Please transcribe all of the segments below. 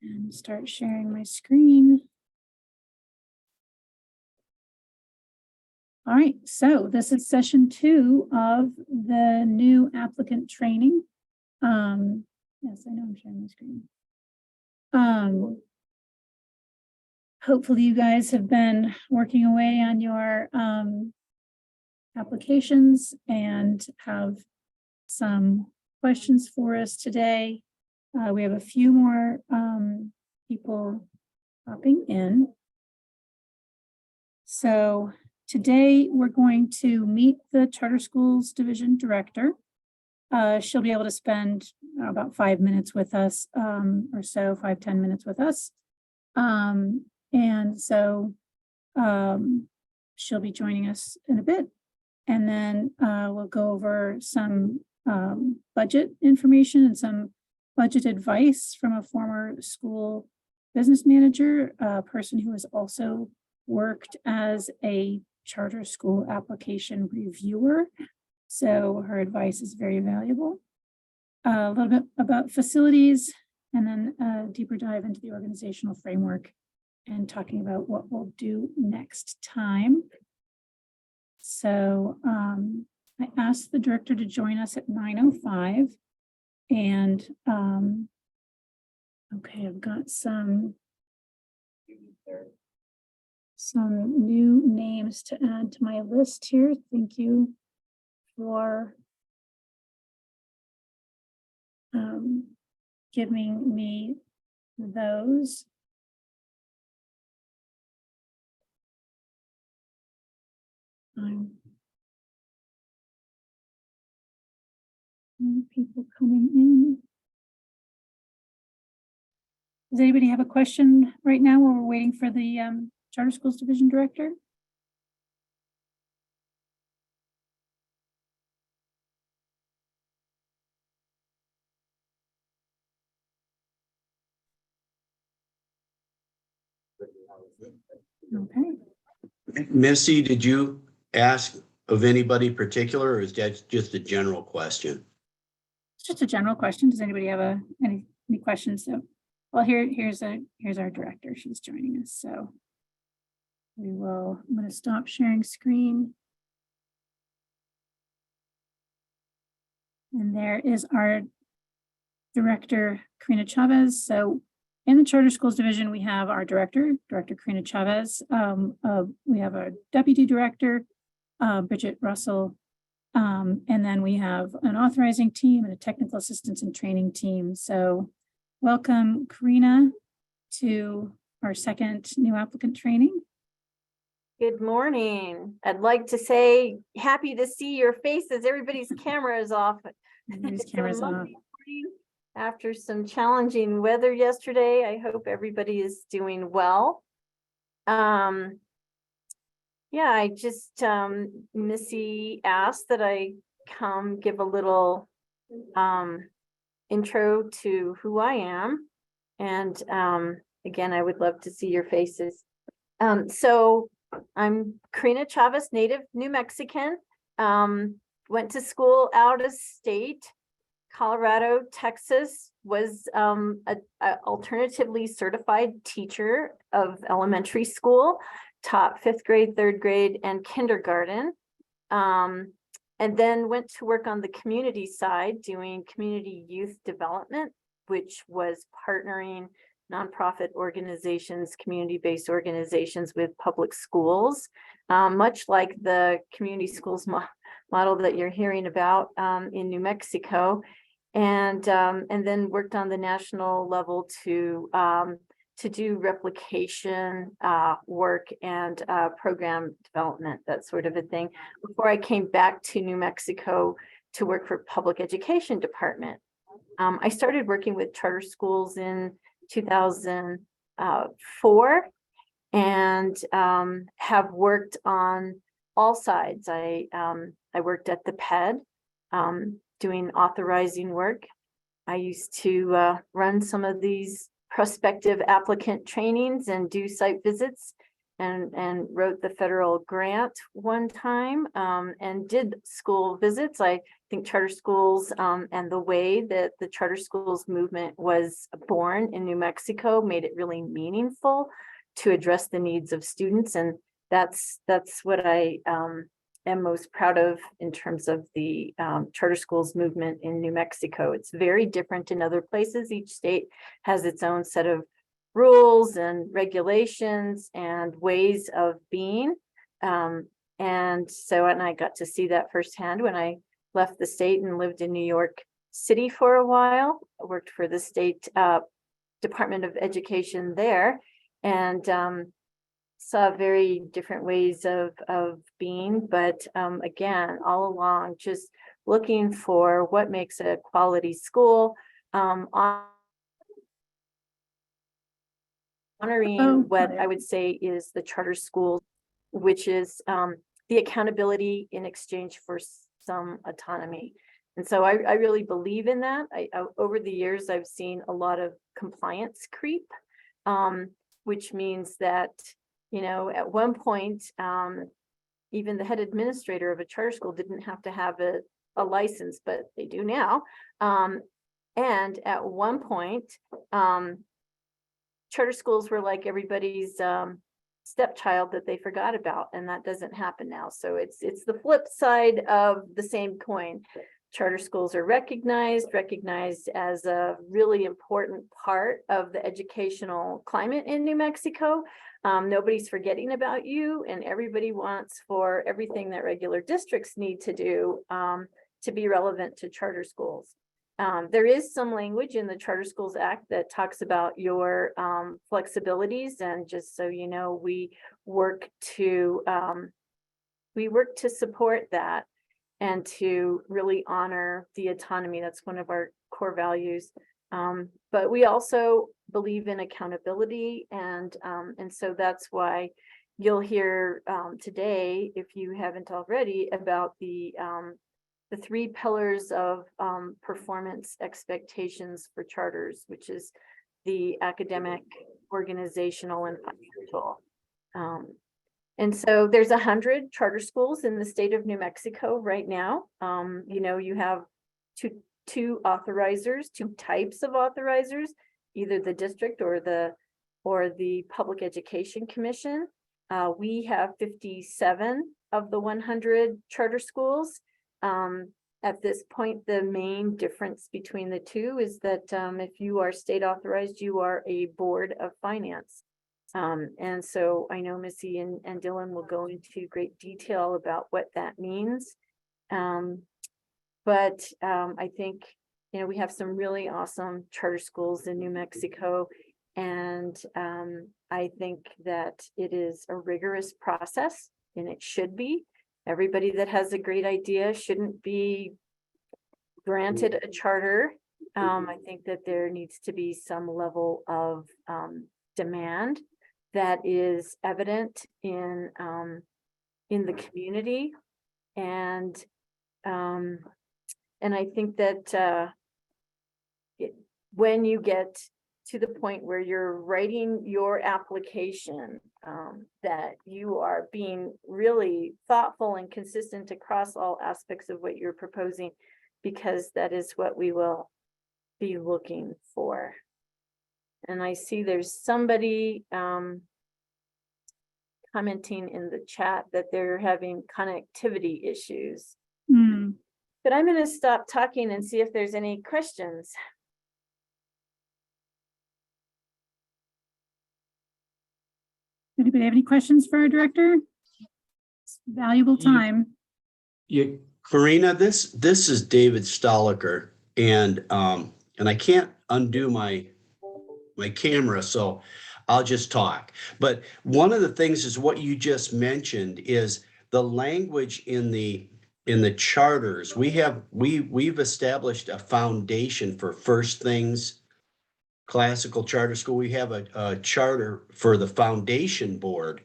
And start sharing my screen. All right, so this is session 2 of the new applicant training. Yes, I know I'm sharing my screen. Hopefully you guys have been working away on your applications and have some questions for us today. We have a few more people popping in. So today we're going to meet the Charter Schools Division Director. She'll be able to spend about 5 minutes with us or so, 5-10 minutes with us. And so she'll be joining us in a bit. And then we'll go over some budget information and some budget advice from a former school business manager, a person who has also worked as a charter school application reviewer. So her advice is very valuable. A little bit about facilities, and then a deeper dive into the organizational framework and talking about what we'll do next time. So I asked the director to join us at 9:05. And okay, I've got some new names to add to my list here. Thank you for giving me those. More people coming in. Does anybody have a question right now while we're waiting for the Charter Schools Division Director? Okay. Missy, did you ask of anybody particular, or is that just a general question? It's just a general question. Does anybody have any questions? So, well, here's our director. She's joining us. So I'm going to stop sharing screen. And there is our director, Karina Chavez. So in the Charter Schools Division, we have our director, Karina Chavez. We have our deputy director, Bridget Russell. And then we have an authorizing team and a technical assistance and training team. So welcome, Karina, to our second new applicant training. Good morning. I'd like to say happy to see your faces. Everybody's camera is off. Everybody's cameras off. After some challenging weather yesterday, I hope everybody is doing well. Yeah, I just, Missy asked that I come give a little intro to who I am. And again, I would love to see your faces. So I'm Karina Chavez, native New Mexican. Went to school out of state, Colorado, Texas, was a alternatively certified teacher of elementary school, taught 5th grade, 3rd grade, and kindergarten. And then went to work on the community side, doing community youth development, which was partnering nonprofit organizations, community-based organizations with public schools, much like the community schools model that you're hearing about in New Mexico, and then worked on the national level to do replication work and program development, that sort of a thing, before I came back to New Mexico to work for public education department. I started working with charter schools in 2004 and have worked on all sides. I worked at the PED doing authorizing work. I used to run some of these prospective applicant trainings and do site visits. and wrote the federal grant one time, and did school visits. I think charter schools, and the way that the charter schools movement was born in New Mexico made it really meaningful to address the needs of students. And that's what I am most proud of in terms of the charter schools movement in New Mexico. It's very different in other places. Each state has its own set of rules and regulations and ways of being. And I got to see that firsthand when I left the state and lived in New York City for a while. I worked for the state Department of Education there, and saw very different ways of being. But again, all along, just looking for what makes a quality school, honoring what I would say is the charter school, which is the accountability in exchange for some autonomy. And so I really believe in that. Over the years, I've seen a lot of compliance creep, which means that, you know, at one point, even the head administrator of a charter school didn't have to have a license, but they do now. And at one point, charter schools were like everybody's stepchild that they forgot about, and that doesn't happen now. So it's the flip side of the same coin. Charter schools are recognized as a really important part of the educational climate in New Mexico. Nobody's forgetting about you, and everybody wants for everything that regular districts need to do to be relevant to charter schools. There is some language in the Charter Schools Act that talks about your flexibilities, and just so you know, we work to support that and to really honor the autonomy. That's one of our core values. But we also believe in accountability, and so that's why you'll hear today, if you haven't already, about the 3 pillars of performance expectations for charters, which is the academic, organizational, and financial. And so there's 100 charter schools in the state of New Mexico right now. You know, you have two authorizers, 2 types of authorizers, either the district or the Public Education Commission. We have 57 of the 100 charter schools. At this point, the main difference between the 2 is that if you are state authorized, you are a board of finance. And so I know Missy and Dylan will go into great detail about what that means. But I think, you know, we have some really awesome charter schools in New Mexico. And I think that it is a rigorous process, and it should be. Everybody that has a great idea shouldn't be granted a charter. I think that there needs to be some level of demand that is evident in the community, and I think that when you get to the point where you're writing your application, that you are being really thoughtful and consistent across all aspects of what you're proposing, because that is what we will be looking for. And I see there's somebody commenting in the chat that they're having connectivity issues. But I'm going to stop talking and see if there's any questions. Anybody have any questions for our director? It's valuable time. Karina, this is David Stoliker, and I can't undo my camera, so I'll just talk. But one of the things is what you just mentioned is the language in the charters. We've established a foundation for First Things Classical Charter School. We have a charter for the foundation board.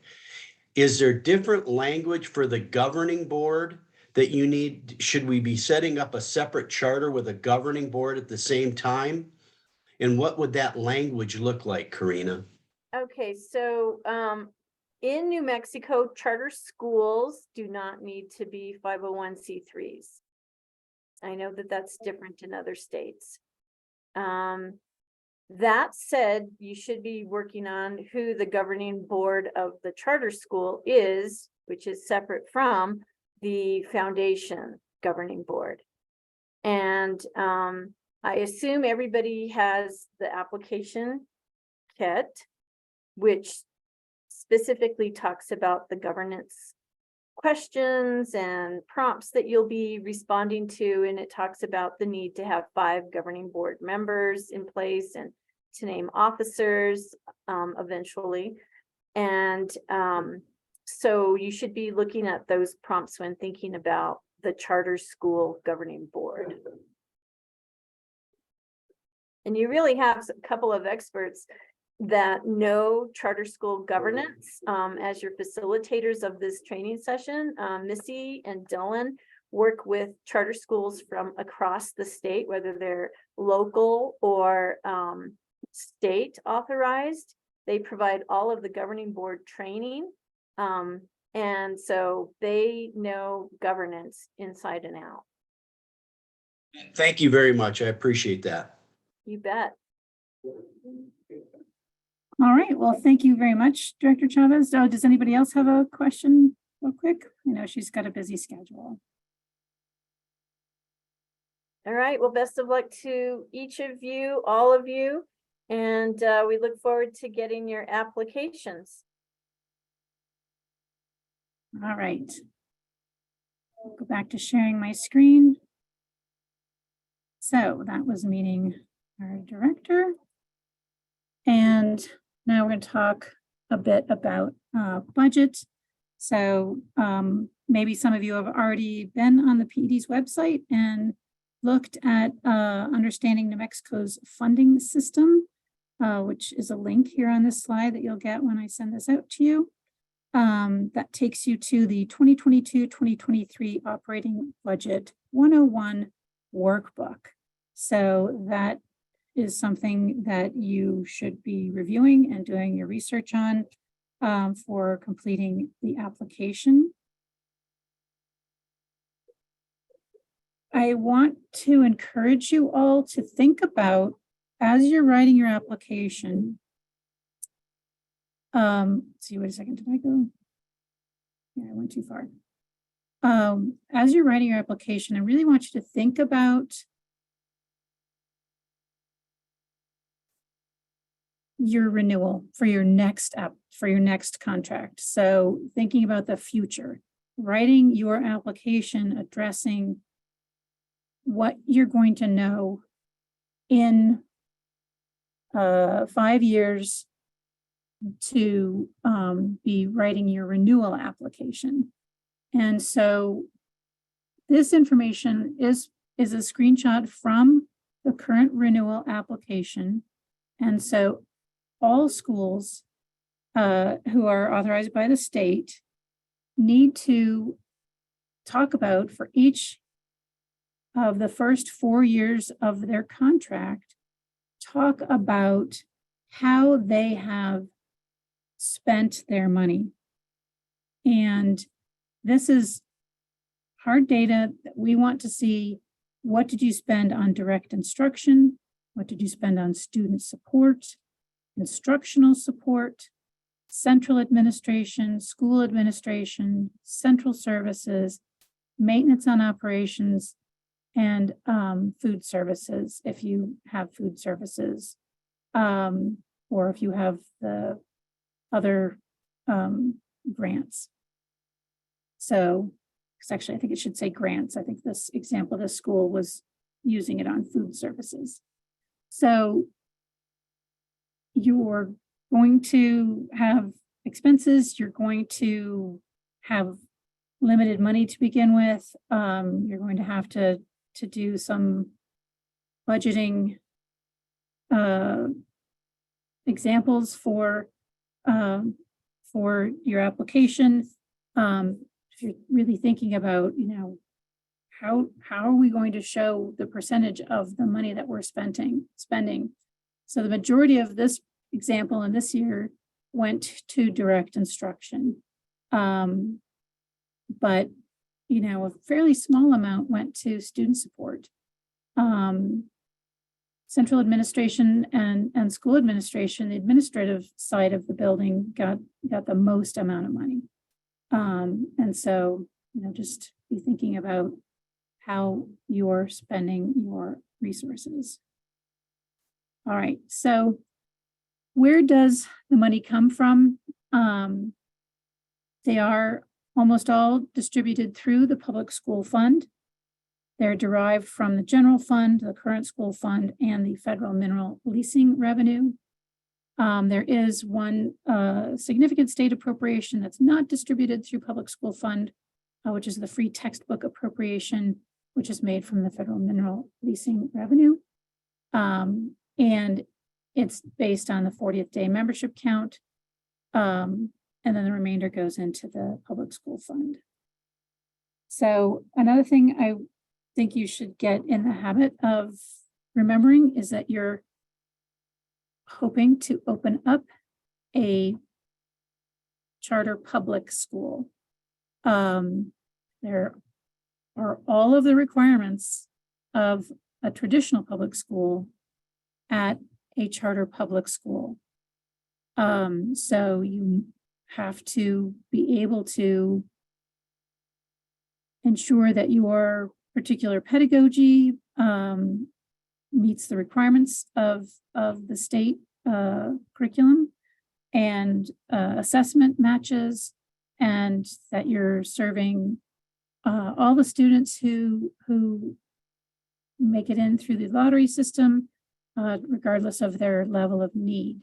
Is there different language for the governing board that you need? Should we be setting up a separate charter with a governing board at the same time? And what would that language look like, Karina? Okay, so in New Mexico, charter schools do not need to be 501c3s. I know that that's different in other states. That said, you should be working on who the governing board of the charter school is, which is separate from the foundation governing board. And I assume everybody has the application kit, which specifically talks about the governance questions and prompts that you'll be responding to. And it talks about the need to have 5 governing board members in place and to name officers eventually. And so you should be looking at those prompts when thinking about the charter school governing board. And you really have a couple of experts that know charter school governance as your facilitators of this training session. Missy and Dylan work with charter schools from across the state, whether they're local or state authorized. They provide all of the governing board training. And so they know governance inside and out. Thank you very much. I appreciate that. You bet. All right, well, thank you very much, Director Chavez. Does anybody else have a question real quick? I know she's got a busy schedule. All right, well, best of luck to each of you, all of you, and we look forward to getting your applications. All right. I'll go back to sharing my screen. So that was meeting our director. And now we're going to talk a bit about budget. So maybe some of you have already been on the PED's website and looked at understanding New Mexico's funding system, which is a link here on this slide that you'll get when I send this out to you. That takes you to the 2022-2023 Operating Budget 101 workbook. So that is something that you should be reviewing and doing your research on for completing the application. I want to encourage you all to think about, as you're writing your application, see, wait a second, did I go? Yeah, I went too far. As you're writing your application, I really want you to think about your renewal for your next contract. So thinking about the future, writing your application addressing what you're going to know in 5 years to be writing your renewal application. And so this information is a screenshot from the current renewal application. And so all schools who are authorized by the state need to talk about, for each of the first 4 years of their contract, talk about how they have spent their money. And this is hard data that we want to see. What did you spend on direct instruction? What did you spend on student support, instructional support, central administration, school administration, central services, maintenance on operations, and food services, if you have food services, or if you have the other grants. So, because actually I think it should say grants. I think this example, this school was using it on food services. So you're going to have expenses, you're going to have limited money to begin with. You're going to have to do some budgeting examples for your application. If you're really thinking about, how are we going to show the percentage of the money that we're spending? So the majority of this example in this year went to direct instruction. But, you know, a fairly small amount went to student support. Central administration and school administration, the administrative side of the building got the most amount of money. And so, you know, just be thinking about how you're spending your resources. All right, so where does the money come from? They are almost all distributed through the public school fund. They're derived from the general fund, the current school fund, and the federal mineral leasing revenue. There is one significant state appropriation that's not distributed through public school fund, which is the free textbook appropriation, which is made from the federal mineral leasing revenue. And it's based on the 40th day membership count. And then the remainder goes into the public school fund. So another thing I think you should get in the habit of remembering is that you're hoping to open up a charter public school. There are all of the requirements of a traditional public school at a charter public school. So you have to be able to ensure that your particular pedagogy meets the requirements of the state curriculum, and assessment matches, and that you're serving all the students who make it in through the lottery system, regardless of their level of need.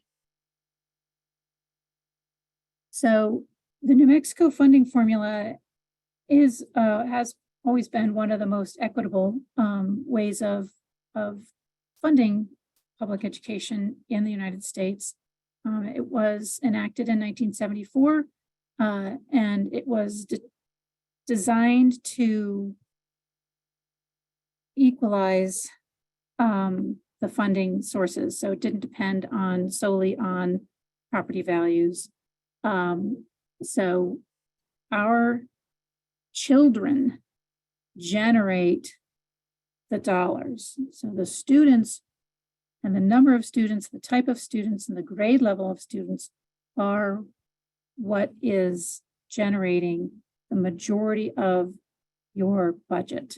So the New Mexico funding formula is has always been one of the most equitable ways of funding public education in the United States. It was enacted in 1974, and it was designed to equalize the funding sources, so it didn't depend solely on property values. So our children generate the dollars. So the students and the number of students, the type of students, and the grade level of students are what is generating the majority of your budget.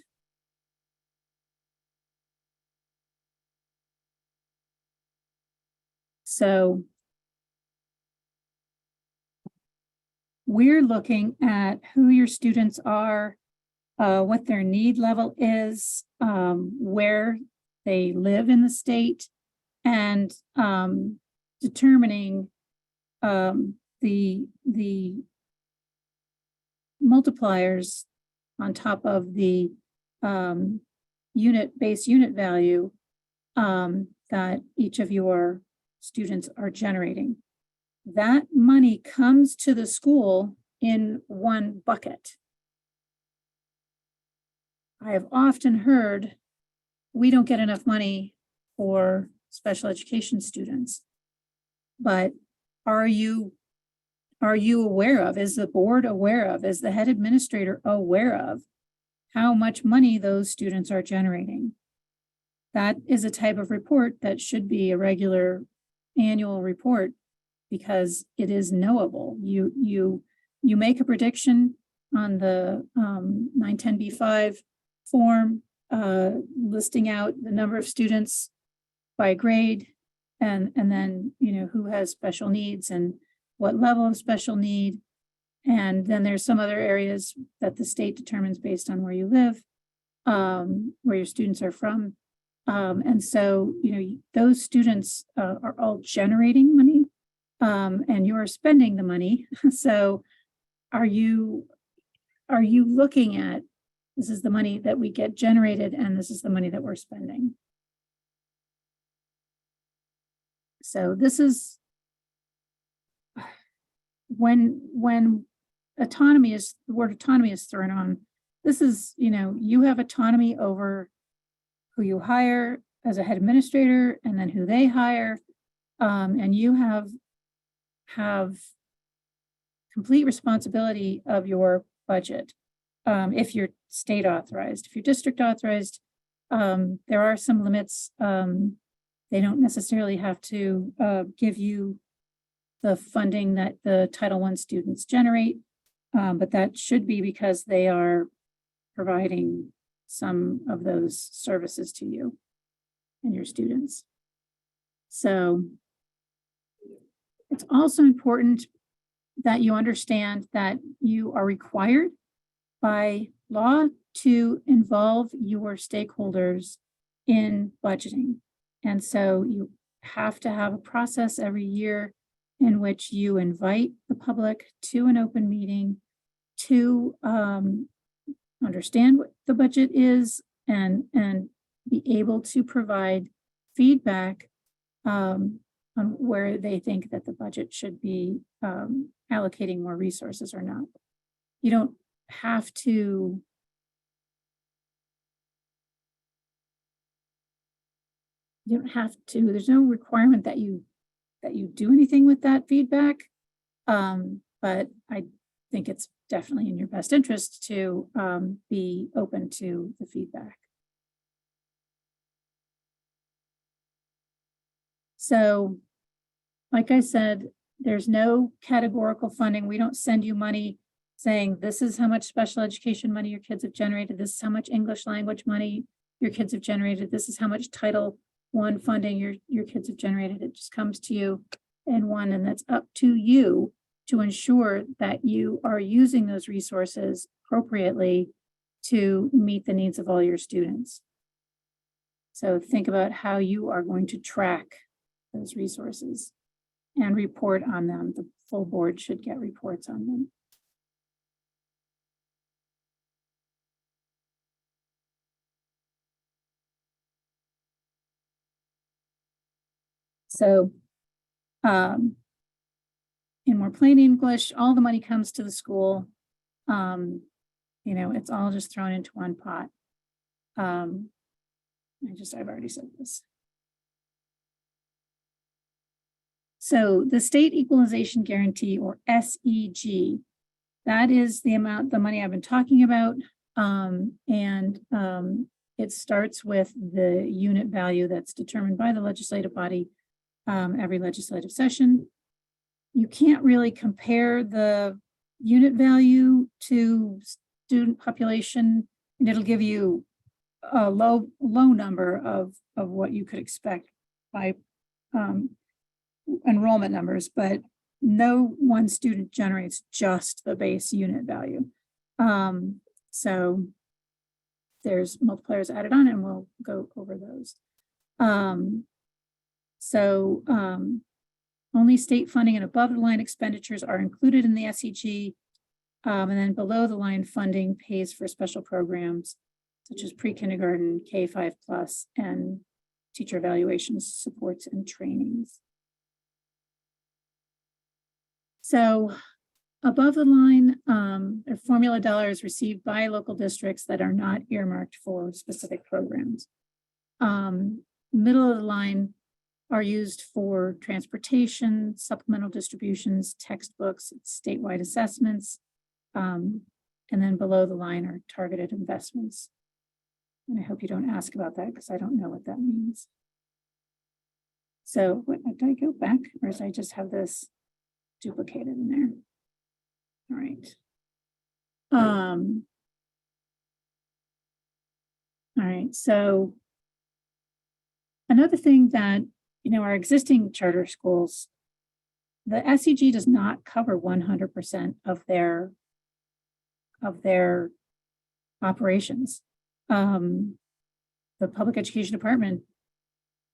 So we're looking at who your students are, what their need level is, where they live in the state, and determining the multipliers on top of the base unit value that each of your students are generating. That money comes to the school in one bucket. I have often heard we don't get enough money for special education students, but are you aware of, is the board aware of, is the head administrator aware of how much money those students are generating? That is a type of report that should be a regular annual report, because it is knowable. You make a prediction on the 910B5 form, listing out the number of students by grade, and then, you know, who has special needs and what level of special need. And then there's some other areas that the state determines based on where you live, where your students are from. And so, you know, those students are all generating money, and you're spending the money. So are you looking at, this is the money that we get generated, and this is the money that we're spending? So this is when autonomy is, the word autonomy is thrown on. This is, you know, you have autonomy over who you hire as a head administrator, and then who they hire, and you have have complete responsibility of your budget. If you're state authorized, if you're district authorized, there are some limits. They don't necessarily have to give you the funding that the Title I students generate, but that should be because they are providing some of those services to you and your students. So it's also important that you understand that you are required by law to involve your stakeholders in budgeting. And so you have to have a process every year in which you invite the public to an open meeting to understand what the budget is and be able to provide feedback on where they think that the budget should be allocating more resources or not. You don't have to there's no requirement that you do anything with that feedback, but I think it's definitely in your best interest to be open to the feedback. So, like I said, there's no categorical funding. We don't send you money saying this is how much special education money your kids have generated, this is how much English language money your kids have generated, this is how much Title I funding your kids have generated. It just comes to you in one, and that's up to you to ensure that you are using those resources appropriately to meet the needs of all your students. So think about how you are going to track those resources and report on them. The full board should get reports on them. So in more plain English, all the money comes to the school. You know, it's all just thrown into one pot. I've already said this. So the State Equalization Guarantee, or SEG, that is the money I've been talking about. It starts with the unit value that's determined by the legislative body every legislative session. You can't really compare the unit value to student population, and it'll give you a low number of what you could expect by enrollment numbers, but no one student generates just the base unit value. So there's multipliers added on, and we'll go over those. Only state funding and above the line expenditures are included in the SEG, and then below the line funding pays for special programs such as pre-kindergarten, K-5+, and teacher evaluations, supports, and trainings. So above the line are formula dollars received by local districts that are not earmarked for specific programs. Middle of the line are used for transportation, supplemental distributions, textbooks, statewide assessments, and then below the line are targeted investments. And I hope you don't ask about that because I don't know what that means. So did I go back, or did I just have this duplicated in there? All right. All right, so another thing that, you know, our existing charter schools, the SEG does not cover 100% of their operations. The public education department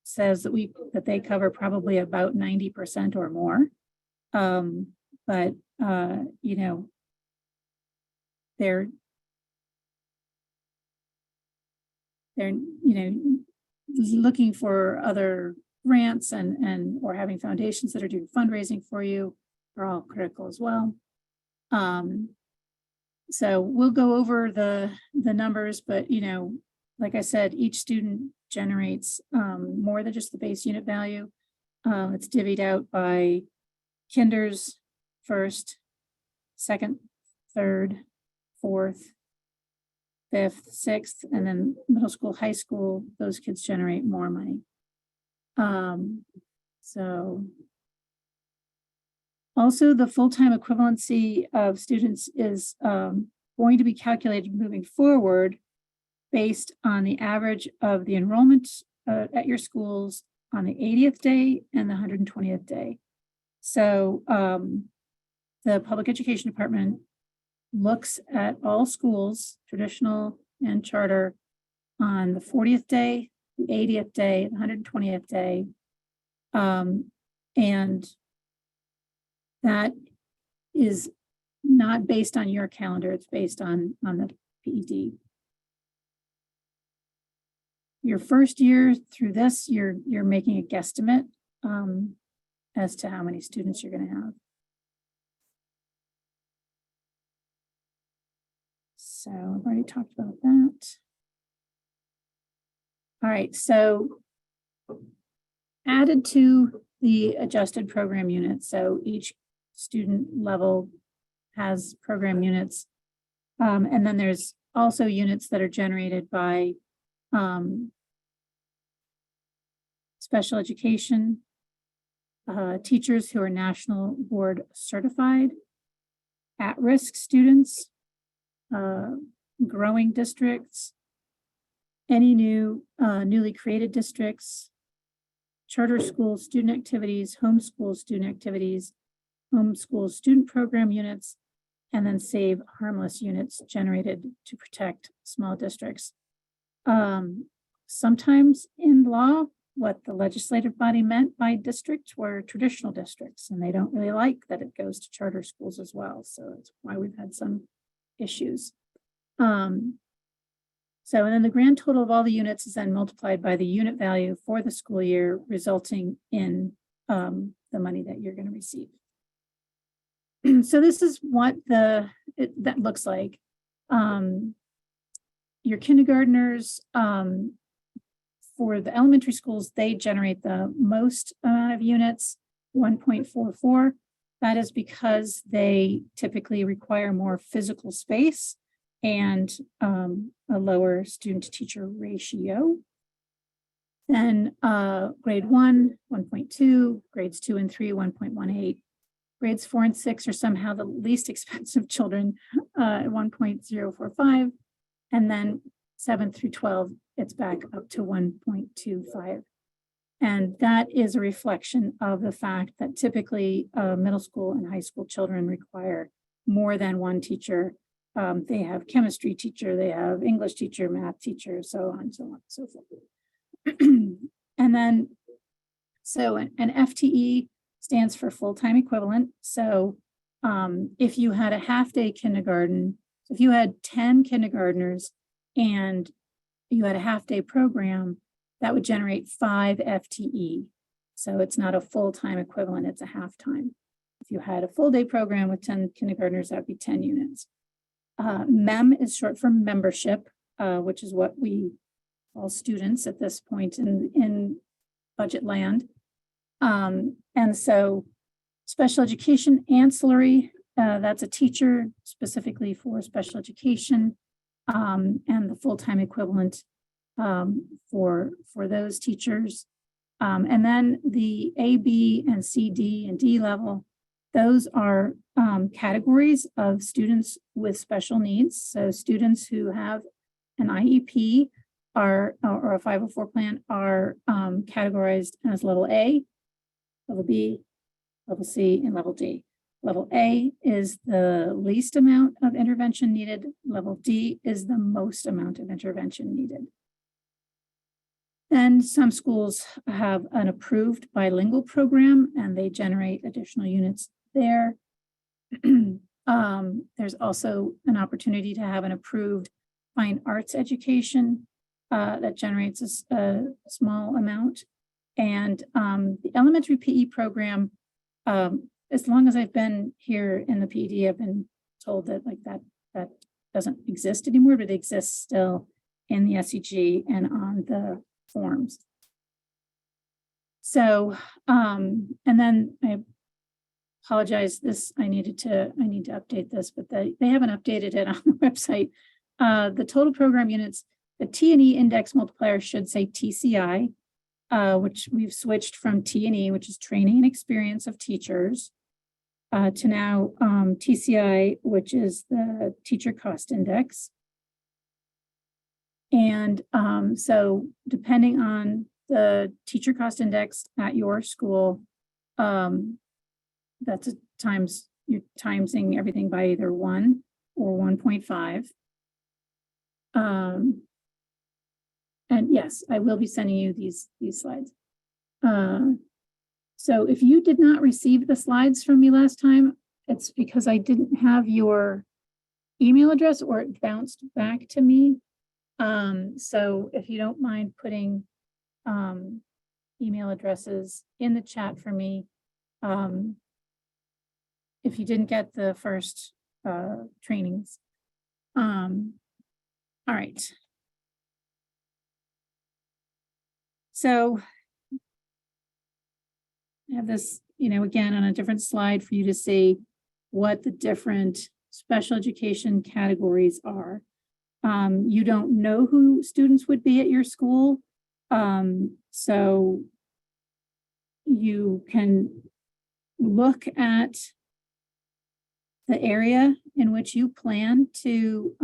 says that they cover probably about 90% or more. But you know, they're looking for other grants and or having foundations that are doing fundraising for you are all critical as well. So we'll go over the numbers, but you know, like I said, each student generates more than just the base unit value. It's divvied out by kinders first, second, third, fourth, fifth, sixth, and then middle school, high school, those kids generate more money. So also the full-time equivalency of students is going to be calculated moving forward based on the average of the enrollment at your schools on the 80th day and the 120th day. So the Public Education Department looks at all schools, traditional and charter, on the 40th day, the 80th day, the 120th day. And that is not based on your calendar, it's based on the PED. Your first year through this, you're making a guesstimate as to how many students you're going to have. So I've already talked about that. All right, so added to the adjusted program units. So each student level has program units. And then there's also units that are generated by special education, teachers who are national board certified, at-risk students, growing districts, any newly created districts, charter school student activities, homeschool student activities, homeschool student program units, and then save harmless units generated to protect small districts. Sometimes in law, what the legislative body meant by district were traditional districts, and they don't really like that it goes to charter schools as well. So that's why we've had some issues. So, and then the grand total of all the units is then multiplied by the unit value for the school year, resulting in the money that you're going to receive. So this is what that looks like. Your kindergartners, for the elementary schools, they generate the most amount of units, 1.44. That is because they typically require more physical space and a lower student-to-teacher ratio. Then grade 1, 1.2, grades 2 and 3, 1.18. Grades 4 and 6 are somehow the least expensive children at 1.045. And then 7 through 12, it's back up to 1.25. And that is a reflection of the fact that typically middle school and high school children require more than one teacher. They have chemistry teacher, they have English teacher, math teacher, so on, so on, so forth. And then, so an FTE stands for full-time equivalent. So if you had a half-day kindergarten, if you had 10 kindergartners and you had a half-day program, that would generate 5 FTE. So it's not a full-time equivalent, it's a half-time. If you had a full-day program with 10 kindergartners, that would be 10 units. MEM is short for membership, which is what we call students at this point in budget land. And so special education ancillary, that's a teacher specifically for special education, and the full-time equivalent for those teachers. And then the A, B, and C, D, and D level, those are categories of students with special needs. So students who have an IEP or a 504 plan are categorized as level A, level B, level C, and level D. Level A is the least amount of intervention needed. Level D is the most amount of intervention needed. And some schools have an approved bilingual program and they generate additional units there. There's also an opportunity to have an approved fine arts education that generates a small amount. And the elementary PE program, as long as I've been here in the PD, I've been told that that doesn't exist anymore, but it exists still in the SEG and on the forms. So, and then I apologize, I need to update this, but they haven't updated it on the website. The total program units, the T&E index multiplier should say TCI, which we've switched from T&E, which is training and experience of teachers, to now TCI, which is the teacher cost index. And so depending on the teacher cost index at your school, that's you're timesing everything by either 1 or 1.5. And yes, I will be sending you these slides. So if you did not receive the slides from me last time, it's because I didn't have your email address or it bounced back to me. So if you don't mind putting email addresses in the chat for me, if you didn't get the first trainings. All right. So I have this, again, on a different slide for you to see what the different special education categories are. You don't know who students would be at your school. So you can look at the area in which you plan to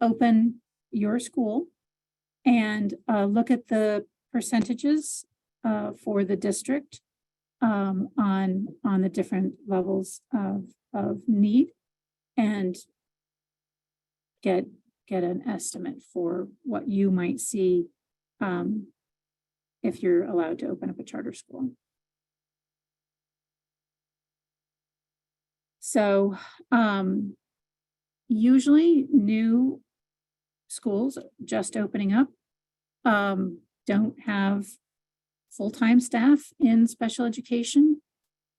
open your school and look at the percentages for the district on the different levels of need, and get an estimate for what you might see if you're allowed to open up a charter school. So usually new schools just opening up don't have full-time staff in special education.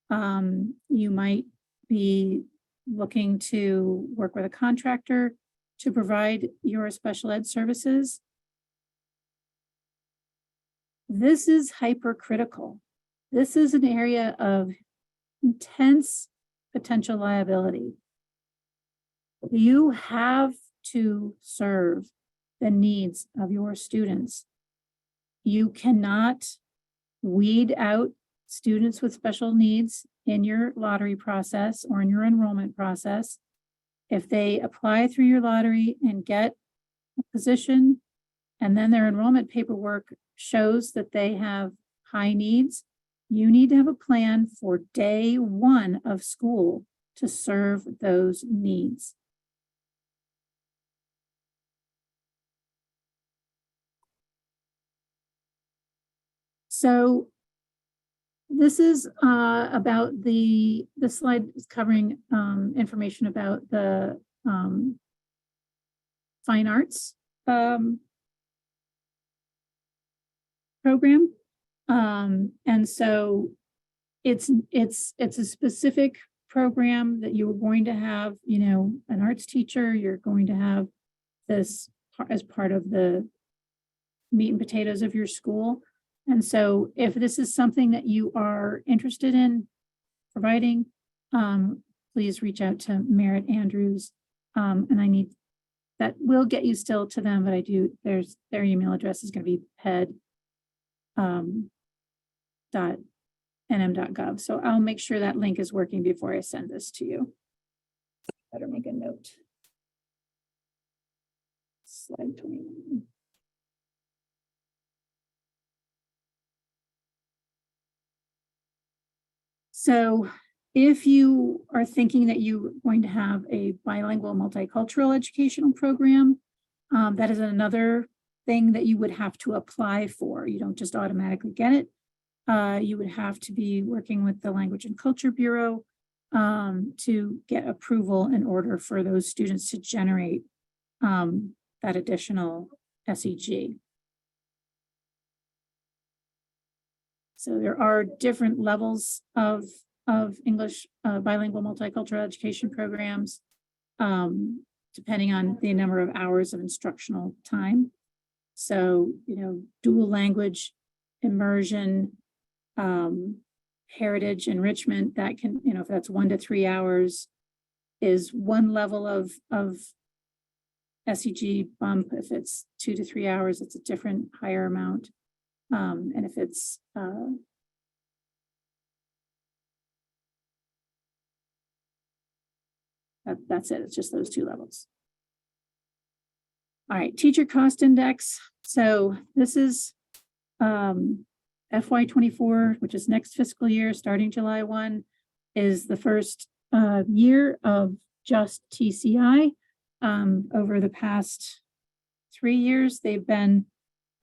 You might be looking to work with a contractor to provide your special ed services. This is hypercritical. This is an area of intense potential liability. You have to serve the needs of your students. You cannot weed out students with special needs in your lottery process or in your enrollment process. If they apply through your lottery and get a position, and then their enrollment paperwork shows that they have high needs, you need to have a plan for day one of school to serve those needs. So this is about the slide is covering information about the fine arts program. And so it's a specific program that you are going to have, an arts teacher, you're going to have this as part of the meat and potatoes of your school. And so if this is something that you are interested in providing, please reach out to Merritt Andrews. And that will get you still to them, but their email address is going to be ped.nm.gov. So I'll make sure that link is working before I send this to you. Better make a note. Slide 21. So if you are thinking that you're going to have a bilingual multicultural educational program, that is another thing that you would have to apply for. You don't just automatically get it. You would have to be working with the Language and Culture Bureau to get approval in order for those students to generate that additional SEG. So there are different levels of English bilingual multicultural education programs, depending on the number of hours of instructional time. So, dual language immersion, heritage enrichment, that can, you know, if that's 1 to 3 hours, is one level of SEG bump. If it's 2 to 3 hours, it's a different higher amount. And if it's that's it. It's just those 2 levels. All right, teacher cost index. So this is FY24, which is next fiscal year, starting July 1, is the first year of just TCI. Over the past 3 years, they've been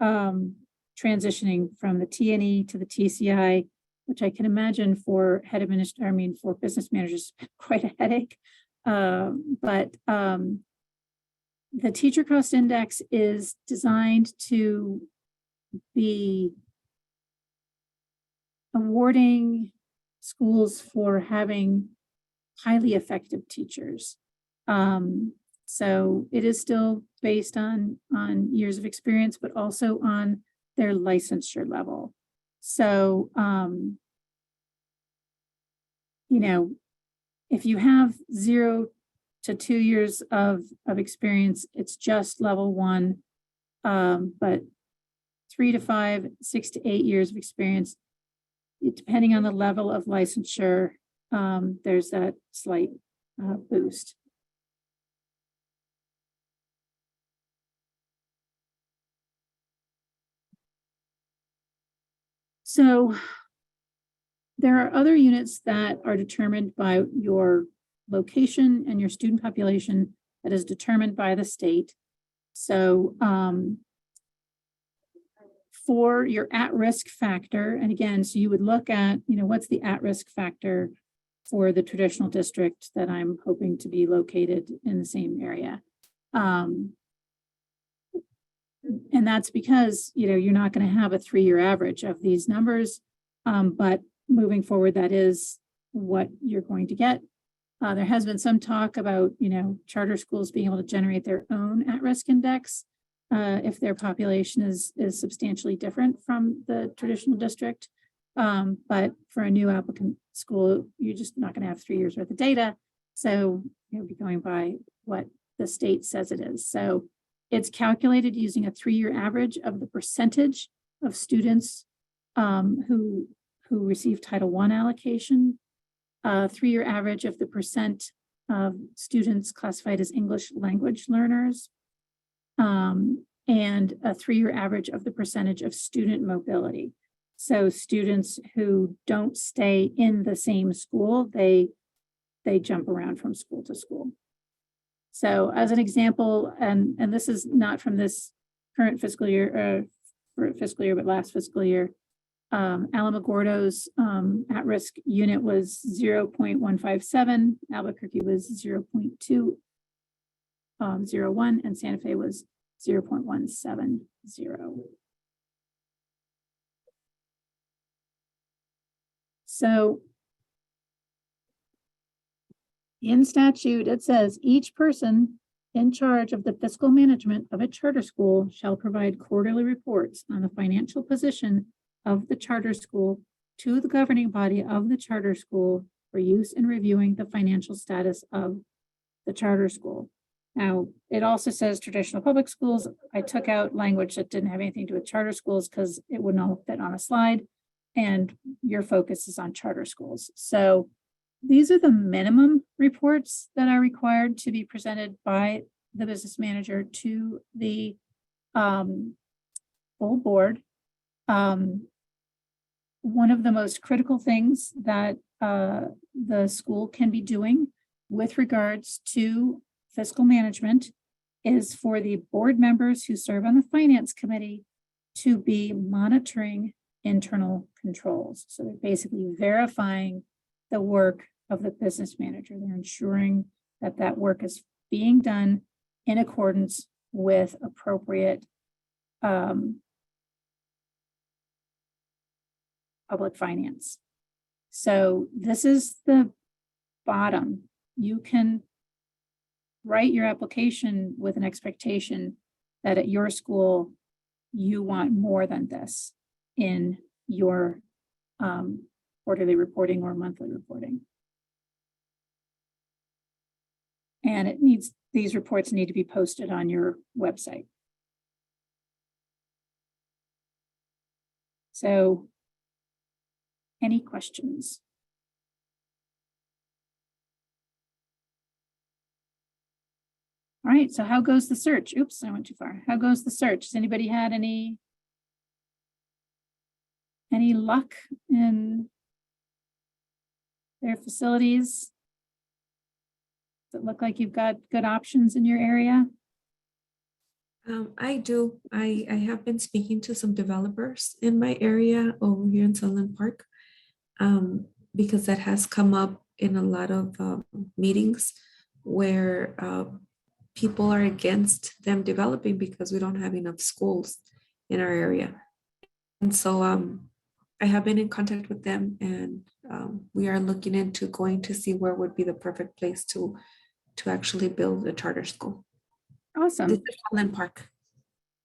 transitioning from the TNE to the TCI, which I can imagine for for business managers, quite a headache. But the teacher cost index is designed to be awarding schools for having highly effective teachers. So it is still based on years of experience, but also on their licensure level. So, you know, if you have 0 to 2 years of experience, it's just level 1. But 3 to 5, 6 to 8 years of experience, depending on the level of licensure, there's that slight boost. So there are other units that are determined by your location and your student population that is determined by the state. So for your at-risk factor, and again, so you would look at, you know, what's the at-risk factor for the traditional district that I'm hoping to be located in the same area. And that's because, you know, you're not going to have a 3-year average of these numbers, but moving forward, that is what you're going to get. There has been some talk about, you know, charter schools being able to generate their own at-risk index if their population is substantially different from the traditional district. But for a new applicant school, you're just not going to have 3 years worth of data. So you'll be going by what the state says it is. So it's calculated using a 3-year average of the percentage of students who receive Title I allocation, 3-year average of the percent of students classified as English language learners, and a 3-year average of the percentage of student mobility. So students who don't stay in the same school, they jump around from school to school. So as an example, and this is not from this current fiscal year, but last fiscal year, Alamogordo's at-risk unit was 0.157, Albuquerque was 0.201, and Santa Fe was 0.170. So in statute, it says each person in charge of the fiscal management of a charter school shall provide quarterly reports on the financial position of the charter school to the governing body of the charter school for use in reviewing the financial status of the charter school. Now, it also says traditional public schools. I took out language that didn't have anything to do with charter schools because it wouldn't all fit on a slide, and your focus is on charter schools. So these are the minimum reports that are required to be presented by the business manager to the full board. One of the most critical things that the school can be doing with regards to fiscal management is for the board members who serve on the finance committee to be monitoring internal controls. So they're basically verifying the work of the business manager. They're ensuring that that work is being done in accordance with appropriate public finance. So this is the bottom. You can write your application with an expectation that at your school, you want more than this in your quarterly reporting or monthly reporting. And these reports need to be posted on your website. So, any questions? All right, so how goes the search? Oops, I went too far. How goes the search? Has anybody had any luck in their facilities that look like you've got good options in your area? I do. I have been speaking to some developers in my area over here in Sunland Park, because that has come up in a lot of meetings where people are against them developing because we don't have enough schools in our area. And so I have been in contact with them, and we are looking into going to see where would be the perfect place to actually build a charter school. Awesome. This is Sunland Park.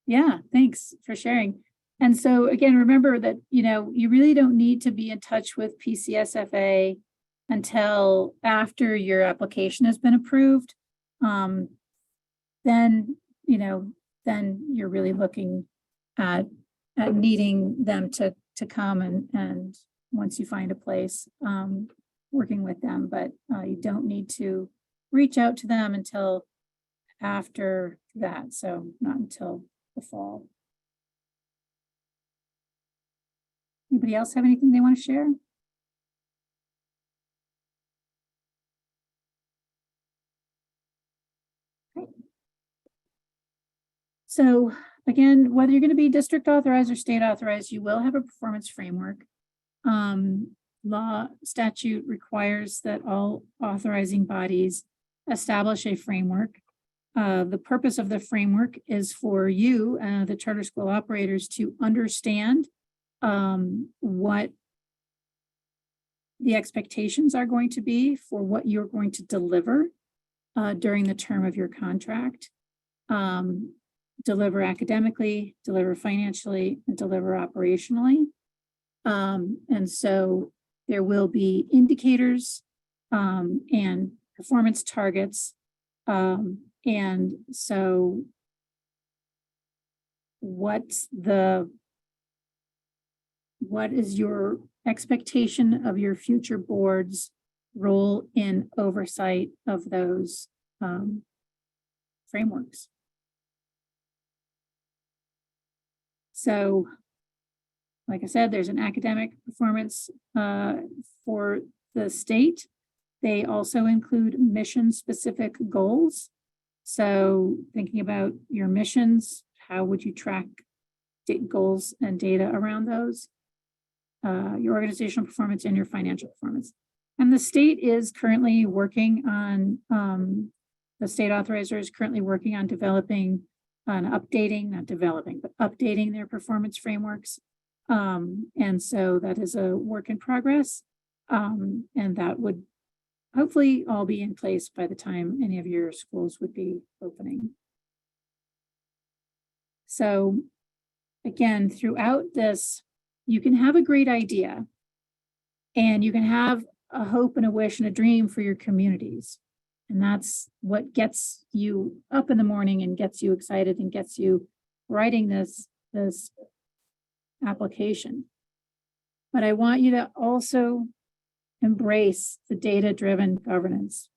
Yeah, thanks for sharing. And so again, remember that, you really don't need to be in touch with PCSFA until after your application has been approved. Then you're really looking at needing them to come and once you find a place, working with them, but you don't need to reach out to them until after that. So not until the fall. Anybody else have anything they want to share? Okay. So again, whether you're going to be district authorized or state authorized, you will have a performance framework. Law statute requires that all authorizing bodies establish a framework. The purpose of the framework is for you, the charter school operators, to understand what the expectations are going to be for what you're going to deliver during the term of your contract. Deliver academically, deliver financially, and deliver operationally. And so there will be indicators and performance targets. And so what is your expectation of your future board's role in oversight of those frameworks? So, like I said, there's an academic performance for the state. They also include mission-specific goals. So thinking about your missions, how would you track goals and data around those? Your organizational performance and your financial performance. And the state is currently working on, the state authorizer is currently working on developing and updating, not developing, but updating their performance frameworks. And so that is a work in progress. And that would hopefully all be in place by the time any of your schools would be opening. So again, throughout this, you can have a great idea and you can have a hope and a wish and a dream for your communities. And that's what gets you up in the morning and gets you excited and gets you writing this application. But I want you to also embrace the data-driven governance.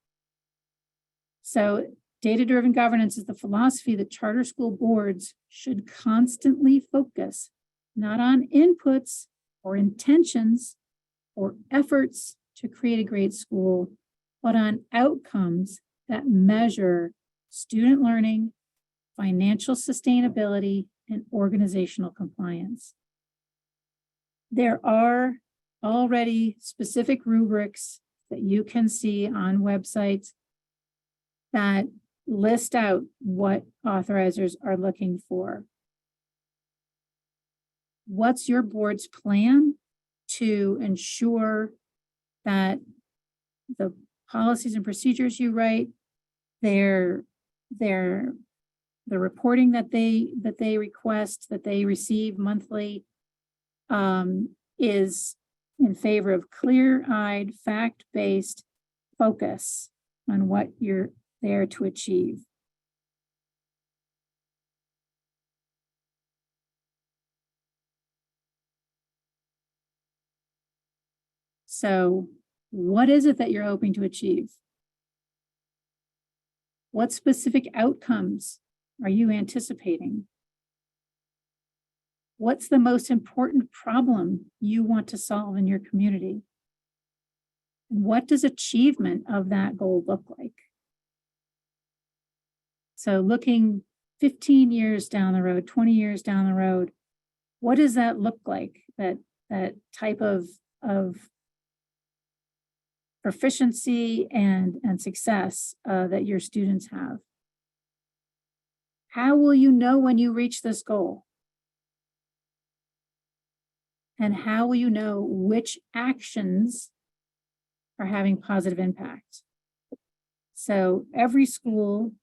So data-driven governance is the philosophy that charter school boards should constantly focus not on inputs or intentions or efforts to create a great school, but on outcomes that measure student learning, financial sustainability, and organizational compliance. There are already specific rubrics that you can see on websites that list out what authorizers are looking for. What's your board's plan to ensure that the policies and procedures you write, the reporting that they request, that they receive monthly, is in favor of clear-eyed, fact-based focus on what you're there to achieve. So what is it that you're hoping to achieve? What specific outcomes are you anticipating? What's the most important problem you want to solve in your community? What does achievement of that goal look like? So looking 15 years down the road, 20 years down the road, what does that look like? That type of proficiency and success that your students have. How will you know when you reach this goal? And how will you know which actions are having positive impact? So every school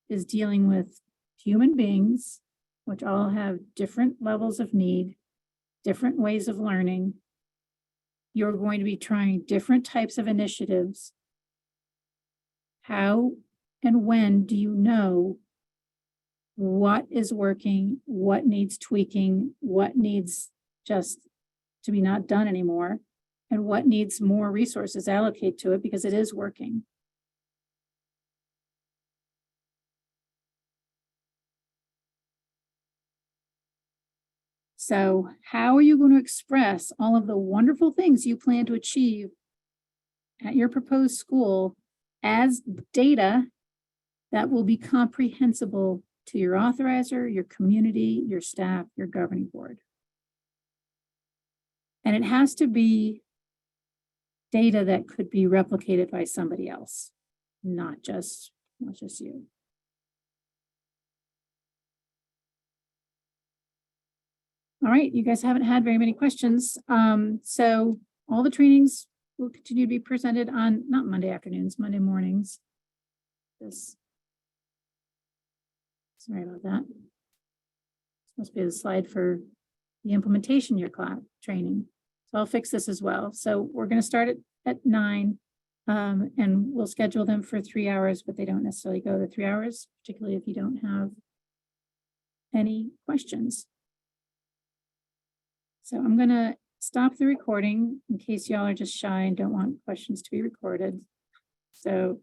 is dealing with human beings, which all have different levels of need, different ways of learning. You're going to be trying different types of initiatives. How and when do you know what is working, what needs tweaking, what needs just to be not done anymore, and what needs more resources allocated to it because it is working? So how are you going to express all of the wonderful things you plan to achieve at your proposed school as data that will be comprehensible to your authorizer, your community, your staff, your governing board? And it has to be data that could be replicated by somebody else, not just you. All right, you guys haven't had very many questions. So all the trainings will continue to be presented on, not Monday afternoons, Monday mornings. Sorry about that. This must be the slide for the implementation year class training. So I'll fix this as well. So we're going to start at 9 and we'll schedule them for 3 hours, but they don't necessarily go to 3 hours, particularly if you don't have any questions. So I'm going to stop the recording in case y'all are just shy and don't want questions to be recorded. So